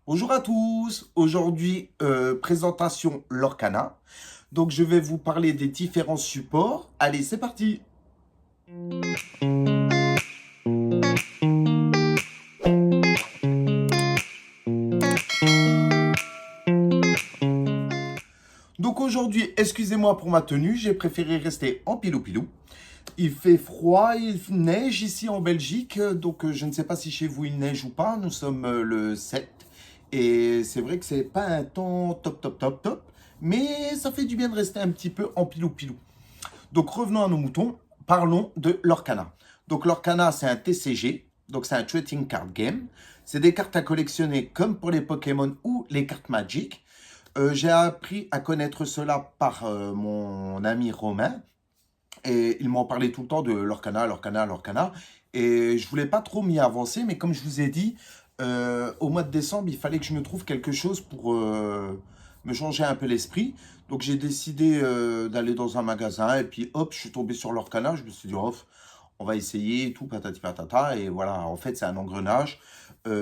Bonjour à tous, aujourd'hui présentation Lorcana. Donc je vais vous parler des différents supports. Allez, c'est parti. Donc aujourd'hui, excusez-moi pour ma tenue, j'ai préféré rester en pilou-pilou. Il fait froid, il neige ici en Belgique, donc je ne sais pas si chez vous il neige ou pas. Nous sommes le 7 et c'est vrai que c'est pas un temps top top top top, mais ça fait du bien de rester un petit peu en pilou-pilou. Donc revenons à nos moutons, parlons de l'Orcana. Donc l'Orcana, c'est un TCG, donc c'est un Trading Card Game. C'est des cartes à collectionner comme pour les Pokémon ou les cartes Magic. J'ai appris à connaître cela par mon ami Romain. Et il m'en parlait tout le temps de l'Orcana, l'Orcana, l'Orcana. Et je voulais pas trop m'y avancer, mais comme je vous ai dit, au mois de décembre, il fallait que je me trouve quelque chose pour me changer un peu l'esprit. Donc j'ai décidé d'aller dans un magasin et puis hop, je suis tombé sur l'Orcana. Je me suis dit, oh, on va essayer et tout, patati patata. Et voilà, en fait, c'est un engrenage.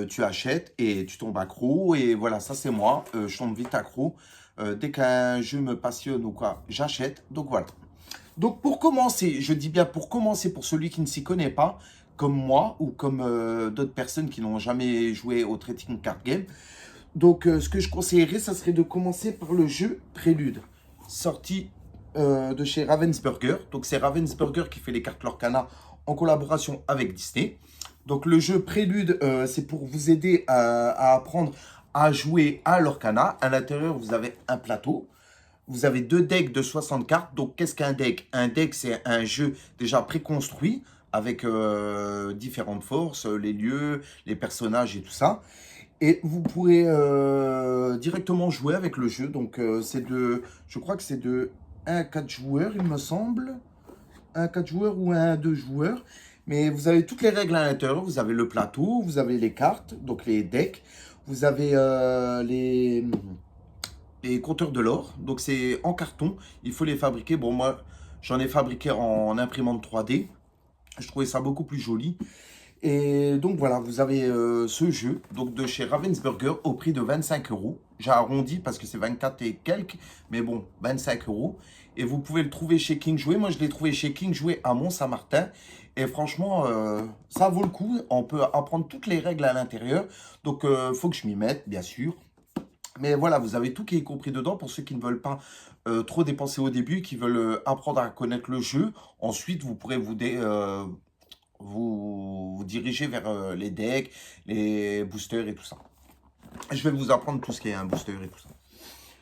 Tu achètes et tu tombes accro. Et voilà, ça c'est moi. Je tombe vite accro. Dès qu'un jeu me passionne ou quoi, j'achète. Donc voilà. Donc pour commencer, je dis bien pour commencer, pour celui qui ne s'y connaît pas, comme moi ou comme d'autres personnes qui n'ont jamais joué au Trading Card Game. Donc ce que je conseillerais, ça serait de commencer par le jeu Prélude, sorti de chez Ravensburger. Donc c'est Ravensburger qui fait les cartes Lorcana en collaboration avec Disney. Donc le jeu Prélude, c'est pour vous aider à apprendre à jouer à Lorcana. À l'intérieur, vous avez un plateau. Vous avez deux decks de 60 cartes. Donc, qu'est-ce qu'un deck? Un deck, c'est un jeu déjà préconstruit avec différentes forces, les lieux, les personnages et tout ça. Et vous pourrez directement jouer avec le jeu. Donc, je crois que c'est de 1 à 4 joueurs, il me semble. 1 à 4 joueurs ou 1 à 2 joueurs. Mais vous avez toutes les règles à l'intérieur. Vous avez le plateau, vous avez les cartes, donc les decks. Vous avez les compteurs de l'or. Donc c'est en carton, il faut les fabriquer. Bon, moi j'en ai fabriqué en imprimante 3D. Je trouvais ça beaucoup plus joli. Et donc voilà, vous avez ce jeu donc de chez Ravensburger au prix de 25 euros. J'ai arrondi parce que c'est 24 et quelques, mais bon, 25 euros. Et vous pouvez le trouver chez King Jouet. Moi, je l'ai trouvé chez King Jouet à Mont-Saint-Martin. Et franchement, ça vaut le coup. On peut apprendre toutes les règles à l'intérieur. Donc, il faut que je m'y mette, bien sûr. Mais voilà, vous avez tout qui est compris dedans pour ceux qui ne veulent pas trop dépenser au début, qui veulent apprendre à connaître le jeu. Ensuite, vous pourrez vous diriger vers les decks, les boosters et tout ça. Je vais vous apprendre tout ce qui est un booster et tout ça.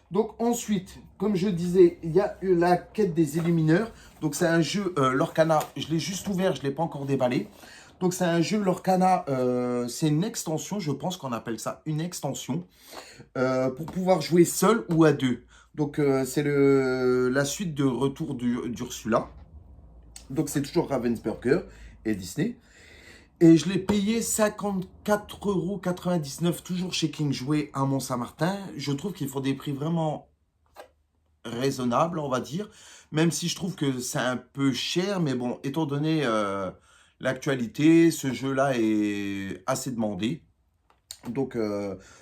Donc ensuite, comme je disais, il y a eu la quête des élimineurs. Donc c'est un jeu Lorcana, je l'ai juste ouvert, je ne l'ai pas encore déballé. Donc c'est un jeu Lorcana, c'est une extension, je pense qu'on appelle ça une extension, pour pouvoir jouer seul ou à deux. Donc c'est la suite de Retour d'Ursula. Donc c'est toujours Ravensburger et Disney. Et je l'ai payé 54,99 € toujours chez King Jouet à Mont-Saint-Martin. Je trouve qu'ils font des prix vraiment raisonnables, on va dire. Même si je trouve que c'est un peu cher, mais bon, étant donné l'actualité, ce jeu-là est assez demandé. Donc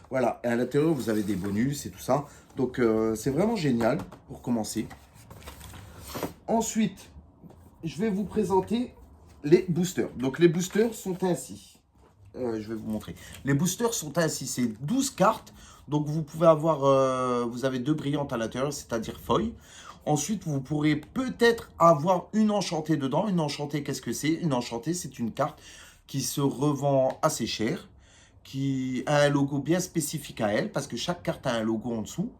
voilà, et à l'intérieur, vous avez des bonus et tout ça. Donc c'est vraiment génial pour commencer. Ensuite, je vais vous présenter les boosters. Donc les boosters sont ainsi. Je vais vous montrer. Les boosters sont ainsi. C'est 12 cartes. Donc vous pouvez avoir, vous avez deux brillantes à l'intérieur, c'est-à-dire feuilles. Ensuite, vous pourrez peut-être avoir une enchantée dedans. Une enchantée, qu'est-ce que c'est? Une enchantée, c'est une carte qui se revend assez cher, qui a un logo bien spécifique à elle, parce que chaque carte a un logo en dessous.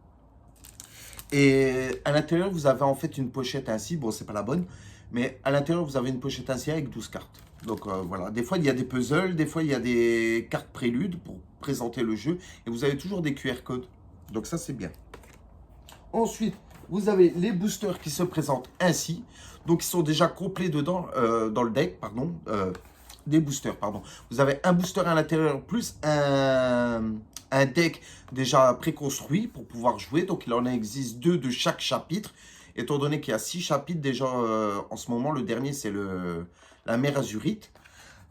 Et à l'intérieur, vous avez en fait une pochette ainsi. Bon, c'est pas la bonne, mais à l'intérieur, vous avez une pochette ainsi avec 12 cartes. Donc voilà, des fois il y a des puzzles, des fois il y a des cartes préludes pour présenter le jeu. Et vous avez toujours des QR codes. Donc ça, c'est bien. Ensuite, vous avez les boosters qui se présentent ainsi. Donc ils sont déjà complets dedans, dans le deck, pardon. Des boosters, pardon. Vous avez un booster à l'intérieur plus un deck déjà préconstruit pour pouvoir jouer. Donc il en existe deux de chaque chapitre. Étant donné qu'il y a 6 chapitres déjà en ce moment, le dernier c'est la mer Azurite.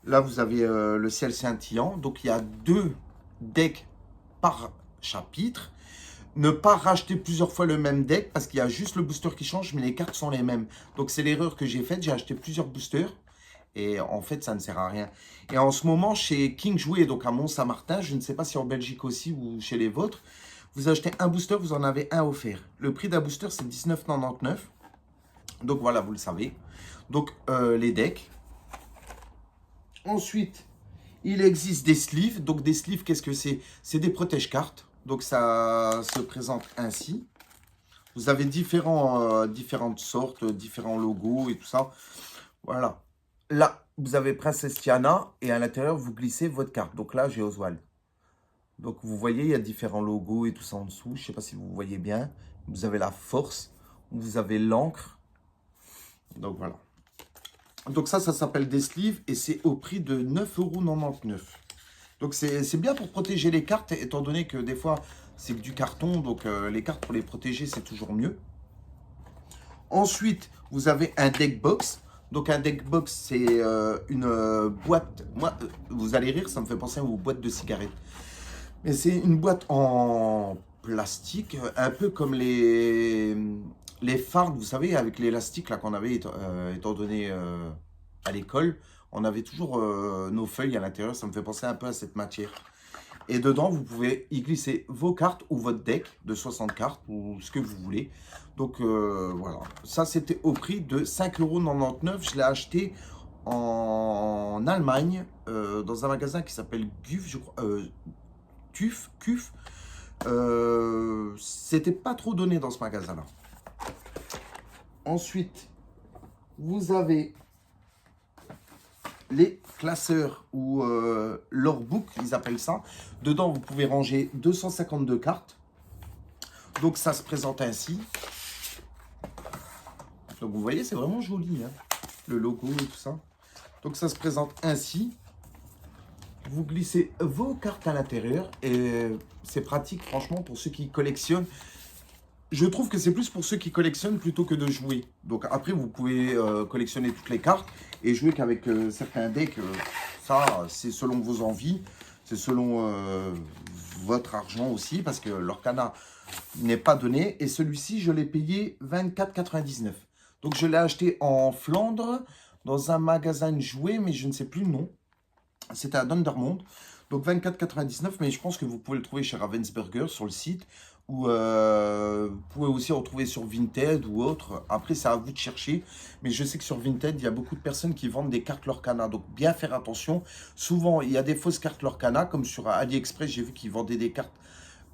Là vous avez le ciel scintillant. Donc il y a deux decks par chapitre. Ne pas racheter plusieurs fois le même deck parce qu'il y a juste le booster qui change, mais les cartes sont les mêmes. Donc c'est l'erreur que j'ai faite, j'ai acheté plusieurs boosters et en fait ça ne sert à rien. Et en ce moment chez King Jouet, donc à Mont-Saint-Martin, je ne sais pas si en Belgique aussi ou chez les vôtres, vous achetez un booster, vous en avez un offert. Le prix d'un booster c'est 19,99 €. Donc voilà, vous le savez. Donc les decks. Ensuite, il existe des sleeves. Donc des sleeves, qu'est-ce que c'est? C'est des protège-cartes. Donc ça se présente ainsi. Vous avez différentes sortes, différents logos et tout ça. Voilà. Là, vous avez Princesse Tiana et à l'intérieur, vous glissez votre carte. Donc là, j'ai Oswald. Donc vous voyez, il y a différents logos et tout ça en dessous. Je ne sais pas si vous voyez bien. Vous avez la force, vous avez l'encre. Donc voilà. Donc ça s'appelle des sleeves et c'est au prix de 9,99 €. Donc c'est bien pour protéger les cartes, étant donné que des fois, c'est que du carton. Donc les cartes, pour les protéger, c'est toujours mieux. Ensuite, vous avez un deck box. Donc un deck box, c'est une boîte. Moi, vous allez rire, ça me fait penser aux boîtes de cigarettes. Mais c'est une boîte en plastique, un peu comme les fardes, vous savez, avec l'élastique là qu'on avait, étant donné à l'école. On avait toujours nos feuilles à l'intérieur, ça me fait penser un peu à cette matière. Et dedans, vous pouvez y glisser vos cartes ou votre deck de 60 cartes ou ce que vous voulez. Donc voilà, ça c'était au prix de 5,99 €. Je l'ai acheté en Allemagne, dans un magasin qui s'appelle GUF, je crois. CUF. C'était pas trop donné dans ce magasin-là. Ensuite, vous avez les classeurs ou leur book, ils appellent ça. Dedans, vous pouvez ranger 252 cartes. Donc, ça se présente ainsi. Donc, vous voyez, c'est vraiment joli, hein, le logo et tout ça. Donc, ça se présente ainsi. Vous glissez vos cartes à l'intérieur et c'est pratique, franchement, pour ceux qui collectionnent. Je trouve que c'est plus pour ceux qui collectionnent plutôt que de jouer. Donc après, vous pouvez collectionner toutes les cartes et jouer qu'avec certains decks. Ça, c'est selon vos envies, c'est selon votre argent aussi, parce que l'Orcana n'est pas donné. Et celui-ci, je l'ai payé 24,99 €. Donc je l'ai acheté en Flandre, dans un magasin de jouets, mais je ne sais plus le nom. C'était à Dendermonde. Donc 24,99 €, mais je pense que vous pouvez le trouver chez Ravensburger sur le site. Ou vous pouvez aussi retrouver sur Vinted ou autre. Après, c'est à vous de chercher. Mais je sais que sur Vinted, il y a beaucoup de personnes qui vendent des cartes Lorcana. Donc, bien faire attention. Souvent, il y a des fausses cartes Lorcana. Comme sur AliExpress, j'ai vu qu'ils vendaient des cartes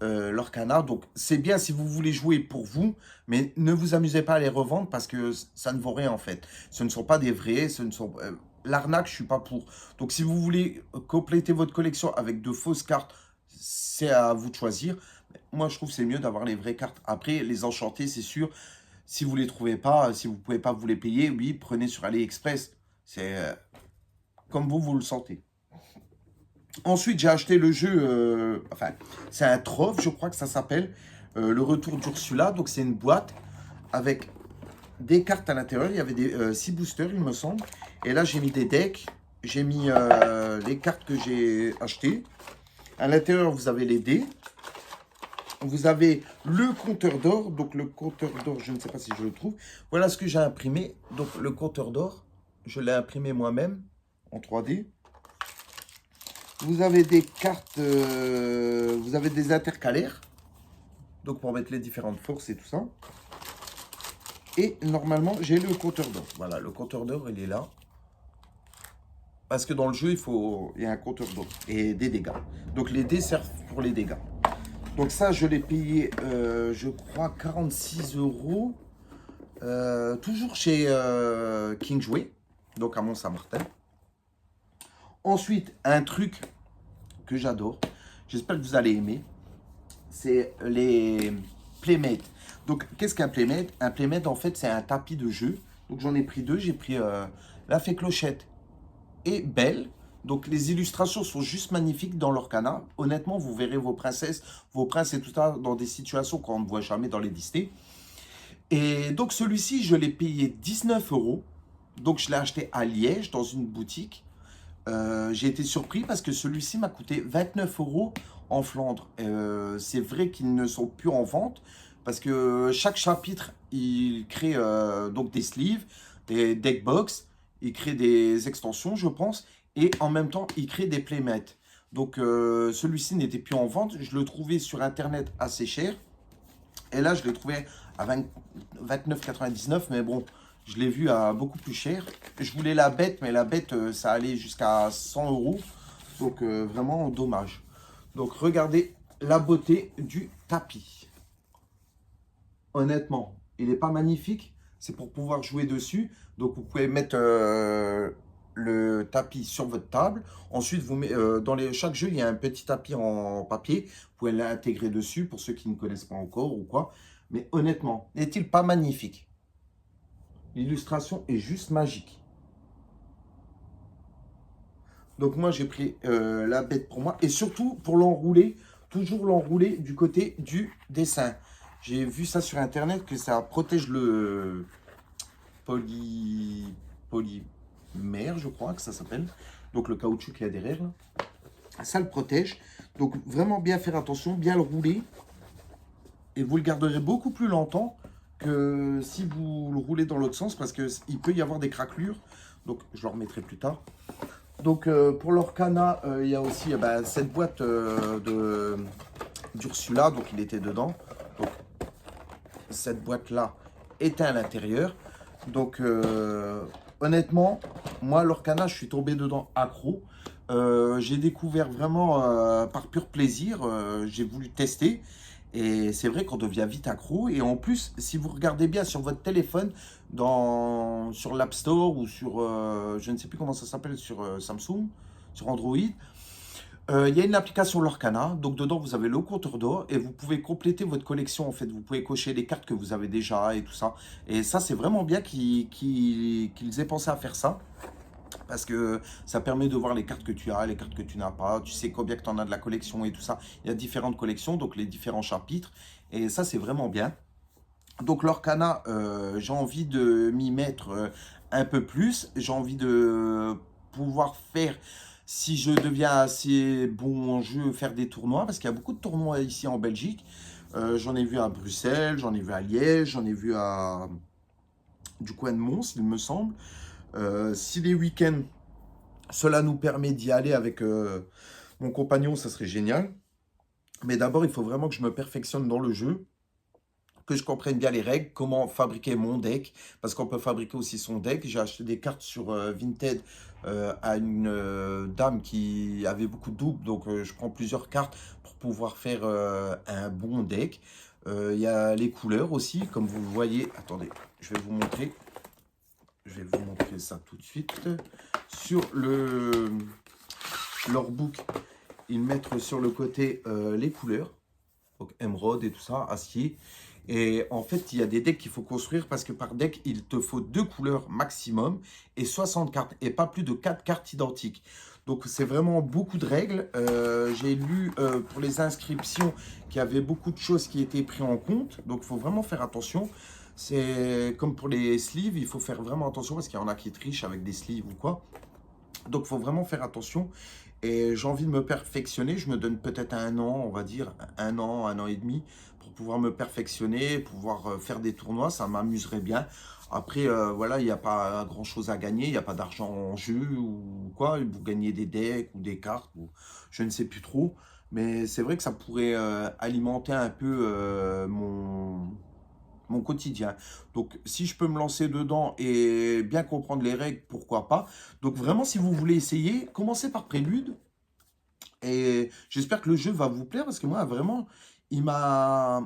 Lorcana. Donc, c'est bien si vous voulez jouer pour vous. Mais ne vous amusez pas à les revendre parce que ça ne vaut rien en fait. Ce ne sont pas des vrais. Ce ne sont l'arnaque, je ne suis pas pour. Donc, si vous voulez compléter votre collection avec de fausses cartes, c'est à vous de choisir. Moi, je trouve que c'est mieux d'avoir les vraies cartes. Après, les enchantées, c'est sûr. Si vous ne les trouvez pas, si vous ne pouvez pas vous les payer, oui, prenez sur AliExpress. C'est comme vous le sentez. Ensuite, j'ai acheté le jeu, enfin, c'est un trove, je crois que ça s'appelle, le retour d'Ursula. Donc, c'est une boîte avec des cartes à l'intérieur. Il y avait des 6 boosters, il me semble. Et là, j'ai mis des decks. J'ai mis les cartes que j'ai achetées. À l'intérieur, vous avez les dés. Vous avez le compteur d'or. Donc, le compteur d'or, je ne sais pas si je le trouve. Voilà ce que j'ai imprimé. Donc, le compteur d'or, je l'ai imprimé moi-même en 3D. Vous avez des cartes, vous avez des intercalaires. Donc, pour mettre les différentes forces et tout ça. Et normalement, j'ai le compteur d'or. Voilà, le compteur d'or, il est là. Parce que dans le jeu, il y a un compteur d'or et des dégâts. Donc, les dés servent pour les dégâts. Donc ça, je l'ai payé, je crois, 46 €. Toujours chez King Jouet, donc à Mont-Saint-Martin. Ensuite, un truc que j'adore, j'espère que vous allez aimer, c'est les Playmates. Donc, qu'est-ce qu'un Playmate? Un Playmate, en fait, c'est un tapis de jeu. Donc, j'en ai pris deux. J'ai pris la Fée Clochette et Belle. Donc, les illustrations sont juste magnifiques dans l'Orcana. Honnêtement, vous verrez vos princesses, vos princes et tout ça dans des situations qu'on ne voit jamais dans les Disney. Et donc, celui-ci, je l'ai payé 19 €. Donc, je l'ai acheté à Liège, dans une boutique. J'ai été surpris parce que celui-ci m'a coûté 29 € en Flandre. C'est vrai qu'ils ne sont plus en vente parce que chaque chapitre, il crée donc des sleeves, des deckbox, il crée des extensions, je pense, et en même temps, il crée des playmats. Donc celui-ci n'était plus en vente. Je le trouvais sur Internet assez cher. Et là, je l'ai trouvé à 29,99, mais bon, je l'ai vu à beaucoup plus cher. Je voulais la bête, mais la bête, ça allait jusqu'à 100 euros. Donc, vraiment dommage. Donc, regardez la beauté du tapis. Honnêtement, il n'est pas magnifique. C'est pour pouvoir jouer dessus. Donc, vous pouvez mettre le tapis sur votre table. Ensuite, dans chaque jeu, il y a un petit tapis en papier. Vous pouvez l'intégrer dessus pour ceux qui ne connaissent pas encore ou quoi. Mais honnêtement, n'est-il pas magnifique? L'illustration est juste magique. Donc moi, j'ai pris la bête pour moi. Et surtout, pour l'enrouler, toujours l'enrouler du côté du dessin. J'ai vu ça sur Internet, que ça protège le polymère, je crois que ça s'appelle. Donc le caoutchouc qu'il y a derrière, là. Ça le protège. Donc vraiment bien faire attention, bien le rouler. Et vous le garderez beaucoup plus longtemps que si vous le roulez dans l'autre sens, parce qu'il peut y avoir des craquelures. Donc je le remettrai plus tard. Donc pour l'Orcana, il y a aussi cette boîte d'Ursula, donc il était dedans. Donc cette boîte-là était à l'intérieur. Donc honnêtement, moi l'Orcana, je suis tombé dedans accro. J'ai découvert vraiment par pur plaisir, j'ai voulu tester. Et c'est vrai qu'on devient vite accro. Et en plus, si vous regardez bien sur votre téléphone, sur l'App Store ou sur, je ne sais plus comment ça s'appelle, sur Samsung, sur Android, il y a une application Lorcana. Donc dedans, vous avez le compteur d'or et vous pouvez compléter votre collection. En fait, vous pouvez cocher les cartes que vous avez déjà et tout ça. Et ça, c'est vraiment bien qu'ils aient pensé à faire ça. Parce que ça permet de voir les cartes que tu as, les cartes que tu n'as pas. Tu sais combien que tu en as de la collection et tout ça. Il y a différentes collections, donc les différents chapitres. Et ça, c'est vraiment bien. Donc l'Orcana, j'ai envie de m'y mettre un peu plus. J'ai envie de pouvoir faire, si je deviens assez bon en jeu, faire des tournois. Parce qu'il y a beaucoup de tournois ici en Belgique. J'en ai vu à Bruxelles, j'en ai vu à Liège, j'en ai vu à du coin de Mons, il me semble. Si les week-ends, cela nous permet d'y aller avec mon compagnon, ça serait génial. Mais d'abord, il faut vraiment que je me perfectionne dans le jeu, que je comprenne bien les règles, comment fabriquer mon deck, parce qu'on peut fabriquer aussi son deck. J'ai acheté des cartes sur Vinted à une dame qui avait beaucoup de doubles, donc je prends plusieurs cartes pour pouvoir faire un bon deck. Il y a les couleurs aussi, comme vous le voyez. Attendez, je vais vous montrer. Je vais vous montrer ça tout de suite. Sur leur book, ils mettent sur le côté les couleurs. Donc émeraude et tout ça, acier. Et en fait, il y a des decks qu'il faut construire parce que par deck, il te faut 2 couleurs maximum et 60 cartes et pas plus de 4 cartes identiques. Donc c'est vraiment beaucoup de règles. J'ai lu pour les inscriptions qu'il y avait beaucoup de choses qui étaient prises en compte. Donc il faut vraiment faire attention. C'est comme pour les sleeves, il faut faire vraiment attention parce qu'il y en a qui trichent avec des sleeves ou quoi. Donc il faut vraiment faire attention. Et j'ai envie de me perfectionner. Je me donne peut-être un an, on va dire, un an et demi pour pouvoir me perfectionner, pouvoir faire des tournois. Ça m'amuserait bien. Après, voilà, il n'y a pas grand-chose à gagner. Il n'y a pas d'argent en jeu ou quoi. Vous gagnez des decks ou des cartes ou je ne sais plus trop. Mais c'est vrai que ça pourrait alimenter un peu mon quotidien. Donc, si je peux me lancer dedans et bien comprendre les règles, pourquoi pas. Donc, vraiment, si vous voulez essayer, commencez par Prélude. Et j'espère que le jeu va vous plaire parce que moi, vraiment, il m'a...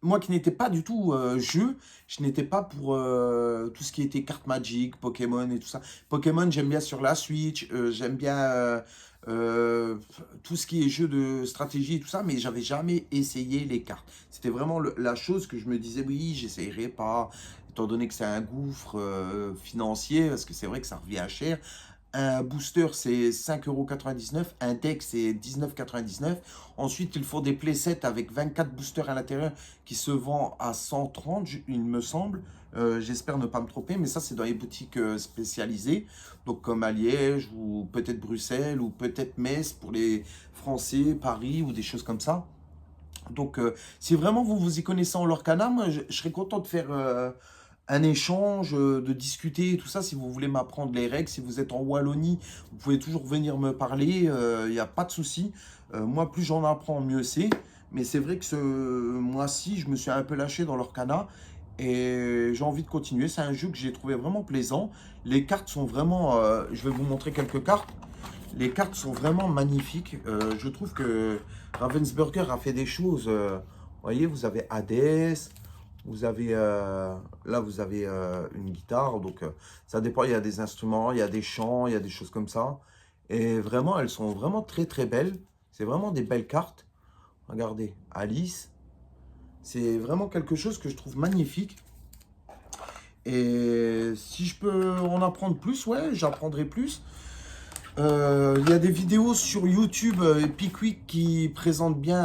Moi qui n'étais pas du tout jeu, je n'étais pas pour tout ce qui était carte Magic, Pokémon et tout ça. Pokémon, j'aime bien sur la Switch, j'aime bien tout ce qui est jeu de stratégie et tout ça, mais j'avais jamais essayé les cartes. C'était vraiment la chose que je me disais, oui, j'essayerai pas, étant donné que c'est un gouffre financier, parce que c'est vrai que ça revient cher. Un booster, c'est 5,99 €. Un deck, c'est 19,99 €. Ensuite, ils font des playsets avec 24 boosters à l'intérieur qui se vendent à 130, il me semble. J'espère ne pas me tromper, mais ça, c'est dans les boutiques spécialisées. Donc, comme à Liège, ou peut-être Bruxelles, ou peut-être Metz pour les Français, Paris, ou des choses comme ça. Donc, si vraiment vous vous y connaissez en Lorcana, moi, je serais content de faire un échange, de discuter et tout ça. Si vous voulez m'apprendre les règles, si vous êtes en Wallonie, vous pouvez toujours venir me parler, il n'y a pas de souci. Moi, plus j'en apprends, mieux c'est. Mais c'est vrai que ce mois-ci, je me suis un peu lâché dans l'Orcana et j'ai envie de continuer. C'est un jeu que j'ai trouvé vraiment plaisant. Les cartes sont vraiment... je vais vous montrer quelques cartes. Les cartes sont vraiment magnifiques. Je trouve que Ravensburger a fait des choses. Vous voyez, vous avez Hades, vous avez là, vous avez une guitare. Donc, ça dépend. Il y a des instruments, il y a des chants, il y a des choses comme ça. Et vraiment, elles sont vraiment très très belles. C'est vraiment des belles cartes. Regardez, Alice. C'est vraiment quelque chose que je trouve magnifique. Et si je peux en apprendre plus, ouais, j'apprendrai plus. Il y a des vidéos sur YouTube Pickwick qui présentent bien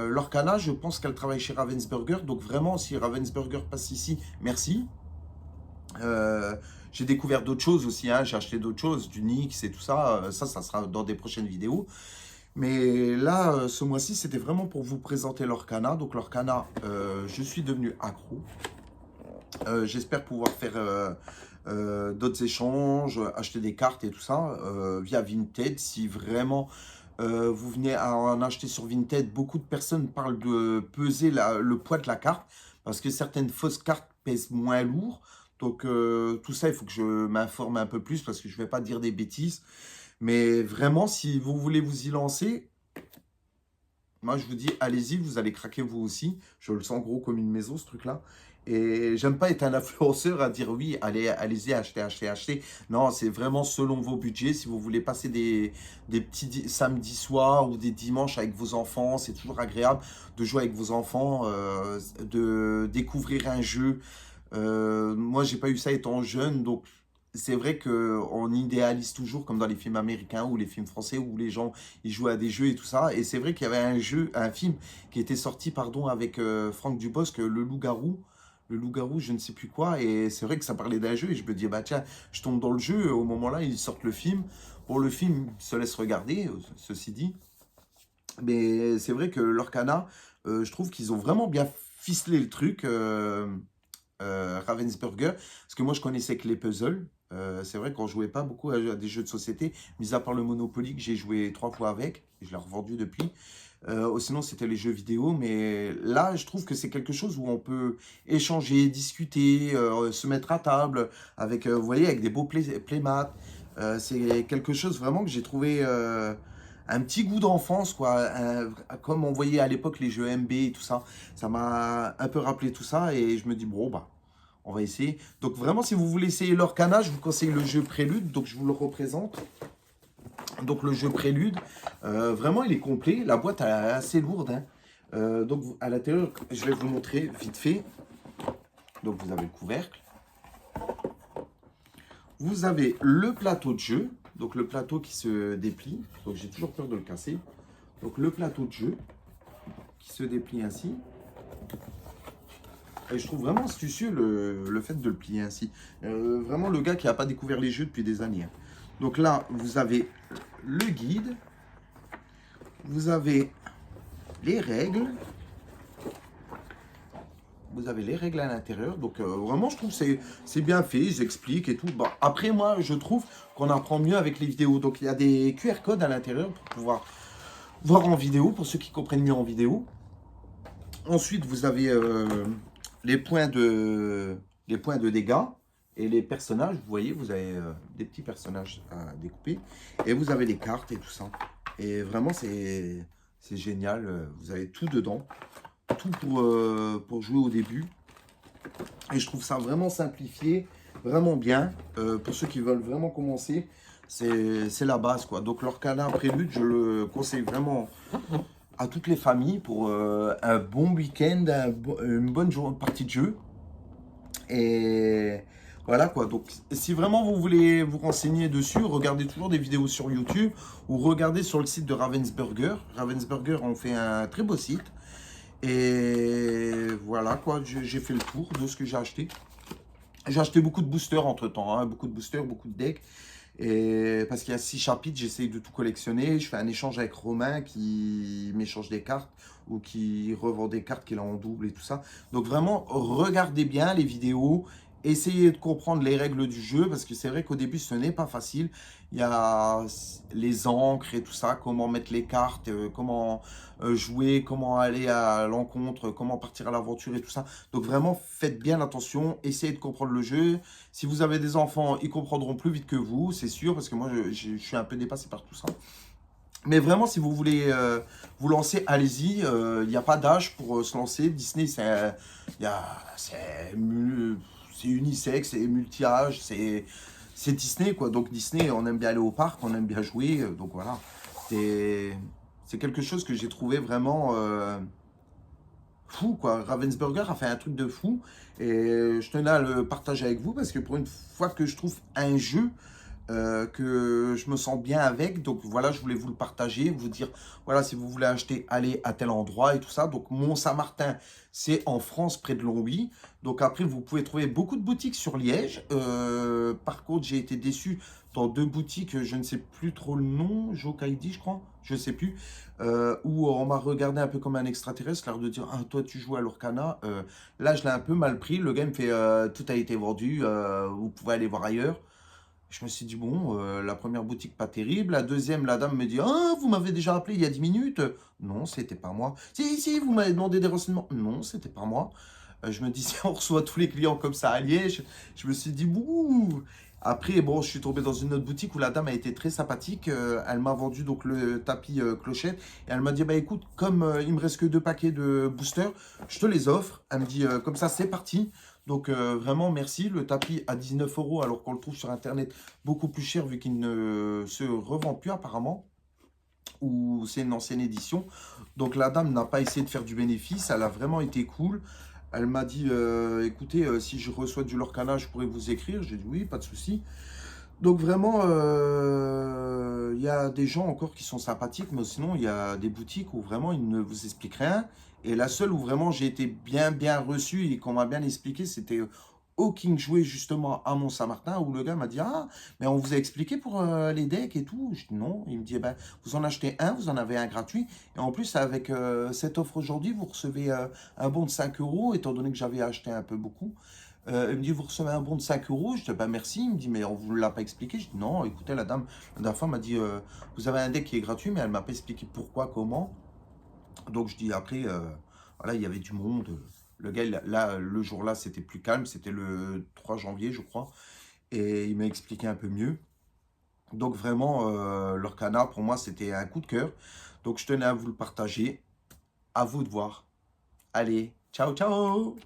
l'Orcana. Je pense qu'elle travaille chez Ravensburger. Donc vraiment, si Ravensburger passe ici, merci. J'ai découvert d'autres choses aussi. Hein. J'ai acheté d'autres choses, du Nix et tout ça. Ça sera dans des prochaines vidéos. Mais là, ce mois-ci, c'était vraiment pour vous présenter l'Orcana. Donc l'Orcana, je suis devenu accro. J'espère pouvoir faire d'autres échanges, acheter des cartes et tout ça via Vinted. Si vraiment vous venez à en acheter sur Vinted, beaucoup de personnes parlent de peser le poids de la carte parce que certaines fausses cartes pèsent moins lourd. Donc tout ça, il faut que je m'informe un peu plus parce que je ne vais pas dire des bêtises. Mais vraiment, si vous voulez vous y lancer, moi, je vous dis, allez-y, vous allez craquer vous aussi. Je le sens gros comme une maison, ce truc-là. Et j'aime pas être un influenceur à dire oui, allez, allez-y, achetez, achetez, achetez. Non, c'est vraiment selon vos budgets. Si vous voulez passer des petits samedis soirs ou des dimanches avec vos enfants, c'est toujours agréable de jouer avec vos enfants, de découvrir un jeu. Moi, j'ai pas eu ça étant jeune, donc c'est vrai qu'on idéalise toujours, comme dans les films américains ou les films français, où les gens ils jouent à des jeux et tout ça. Et c'est vrai qu'il y avait un film qui était sorti, pardon, avec Franck Dubosc, Le Loup-garou. Le Loup-garou, je ne sais plus quoi. Et c'est vrai que ça parlait d'un jeu. Et je me dis, bah tiens, je tombe dans le jeu. Au moment-là, ils sortent le film. Pour le film, se laisse regarder, ceci dit. Mais c'est vrai que l'Orcana, je trouve qu'ils ont vraiment bien ficelé le truc. Ravensburger, parce que moi je connaissais que les puzzles. C'est vrai qu'on jouait pas beaucoup à des jeux de société, mis à part le Monopoly que j'ai joué 3 fois avec, et je l'ai revendu depuis. Sinon c'était les jeux vidéo, mais là je trouve que c'est quelque chose où on peut échanger, discuter, se mettre à table, avec, vous voyez, avec des beaux playmats. C'est quelque chose vraiment que j'ai trouvé un petit goût d'enfance, quoi. Comme on voyait à l'époque les jeux MB et tout ça. Ça m'a un peu rappelé tout ça et je me dis, bon, bah, on va essayer. Donc vraiment, si vous voulez essayer l'Orcana, je vous conseille le jeu Prélude. Donc je vous le représente. Donc le jeu Prélude, vraiment, il est complet. La boîte elle est assez lourde. Hein. Donc à l'intérieur, je vais vous montrer vite fait. Donc vous avez le couvercle. Vous avez le plateau de jeu. Donc le plateau qui se déplie. Donc j'ai toujours peur de le casser. Donc le plateau de jeu qui se déplie ainsi. Et je trouve vraiment astucieux le fait de le plier ainsi. Vraiment le gars qui n'a pas découvert les jeux depuis des années. Hein. Donc là, vous avez le guide. Vous avez les règles. Vous avez les règles à l'intérieur. Donc vraiment, je trouve que c'est bien fait. Ils expliquent et tout. Bon, après, moi, je trouve qu'on apprend mieux avec les vidéos. Donc il y a des QR codes à l'intérieur pour pouvoir voir en vidéo, pour ceux qui comprennent mieux en vidéo. Ensuite, vous avez les points de dégâts et les personnages. Vous voyez, vous avez des petits personnages à découper. Et vous avez les cartes et tout ça. Et vraiment, c'est génial. Vous avez tout dedans. Tout pour jouer au début. Et je trouve ça vraiment simplifié, vraiment bien. Pour ceux qui veulent vraiment commencer, c'est la base, quoi. Donc l'Orcana Prélude, je le conseille vraiment à toutes les familles pour un bon week-end, une bonne partie de jeu. Et Voilà quoi. Donc, si vraiment vous voulez vous renseigner dessus, regardez toujours des vidéos sur YouTube ou regardez sur le site de Ravensburger. Ravensburger ont fait un très beau site. Et voilà quoi, j'ai fait le tour de ce que j'ai acheté. J'ai acheté beaucoup de boosters entre temps, hein, beaucoup de boosters, beaucoup de decks. Et parce qu'il y a 6 chapitres, j'essaye de tout collectionner. Je fais un échange avec Romain qui m'échange des cartes ou qui revend des cartes qu'il a en double et tout ça. Donc vraiment, regardez bien les vidéos. Essayez de comprendre les règles du jeu parce que c'est vrai qu'au début, ce n'est pas facile. Il y a les encres et tout ça, comment mettre les cartes, comment jouer, comment aller à l'encontre, comment partir à l'aventure et tout ça. Donc vraiment, faites bien attention, essayez de comprendre le jeu. Si vous avez des enfants, ils comprendront plus vite que vous, c'est sûr, parce que moi, je suis un peu dépassé par tout ça. Mais vraiment, si vous voulez vous lancer, allez-y. Il n'y a pas d'âge pour se lancer. Disney, c'est unisexe, c'est multi-âge, c'est Disney, quoi. Donc Disney, on aime bien aller au parc, on aime bien jouer. Donc voilà, c'est quelque chose que j'ai trouvé vraiment fou, quoi. Ravensburger a fait un truc de fou. Et je tenais à le partager avec vous parce que pour une fois que je trouve un jeu que je me sens bien avec. Donc voilà, je voulais vous le partager, vous dire, voilà, si vous voulez acheter, allez à tel endroit et tout ça. Donc Mont-Saint-Martin, c'est en France, près de Longwy. Donc après, vous pouvez trouver beaucoup de boutiques sur Liège. Par contre, j'ai été déçu dans 2 boutiques, je ne sais plus trop le nom, Jokaidi, je crois, je ne sais plus, où on m'a regardé un peu comme un extraterrestre, l'air de dire, ah, toi, tu joues à l'Orcana. Là, je l'ai un peu mal pris. Le gars me fait, tout a été vendu, vous pouvez aller voir ailleurs. Je me suis dit, bon, la première boutique, pas terrible. La deuxième, la dame me dit, ah, vous m'avez déjà appelé il y a 10 minutes. Non, c'était pas moi. Si, si, vous m'avez demandé des renseignements. Non, c'était pas moi. Je me dis, si on reçoit tous les clients comme ça à Liège, je me suis dit, bouh. Après, bon, je suis tombé dans une autre boutique où la dame a été très sympathique. Elle m'a vendu donc le tapis clochette. Et elle m'a dit, bah écoute, comme il me reste que 2 paquets de boosters, je te les offre. Elle me dit, comme ça, c'est parti. Donc vraiment merci, le tapis à 19 € alors qu'on le trouve sur internet beaucoup plus cher vu qu'il ne se revend plus apparemment, ou c'est une ancienne édition. Donc la dame n'a pas essayé de faire du bénéfice, elle a vraiment été cool. Elle m'a dit écoutez, si je reçois du Lorcana, je pourrais vous écrire. J'ai dit oui, pas de souci. Donc vraiment, il y a des gens encore qui sont sympathiques, mais sinon il y a des boutiques où vraiment ils ne vous expliquent rien. Et la seule où vraiment j'ai été bien reçu et qu'on m'a bien expliqué, c'était au King Jouet justement à Mont-Saint-Martin, où le gars m'a dit, ah, mais on vous a expliqué pour les decks et tout. Je dis non. Il me dit, eh ben, vous en achetez un, vous en avez un gratuit. Et en plus, avec cette offre aujourd'hui, vous recevez un bon de 5 €, étant donné que j'avais acheté un peu beaucoup. Il me dit, vous recevez un bon de 5 €. Je dis, bah merci. Il me dit, mais on ne vous l'a pas expliqué. Je dis, non, écoutez, la dame, la dernière fois, m'a dit, vous avez un deck qui est gratuit, mais elle ne m'a pas expliqué pourquoi, comment. Donc, je dis, après, voilà, il y avait du monde. Le gars, là, le jour-là, c'était plus calme. C'était le 3 janvier, je crois. Et il m'a expliqué un peu mieux. Donc, vraiment, l'Orcana, pour moi, c'était un coup de cœur. Donc, je tenais à vous le partager. À vous de voir. Allez, ciao, ciao!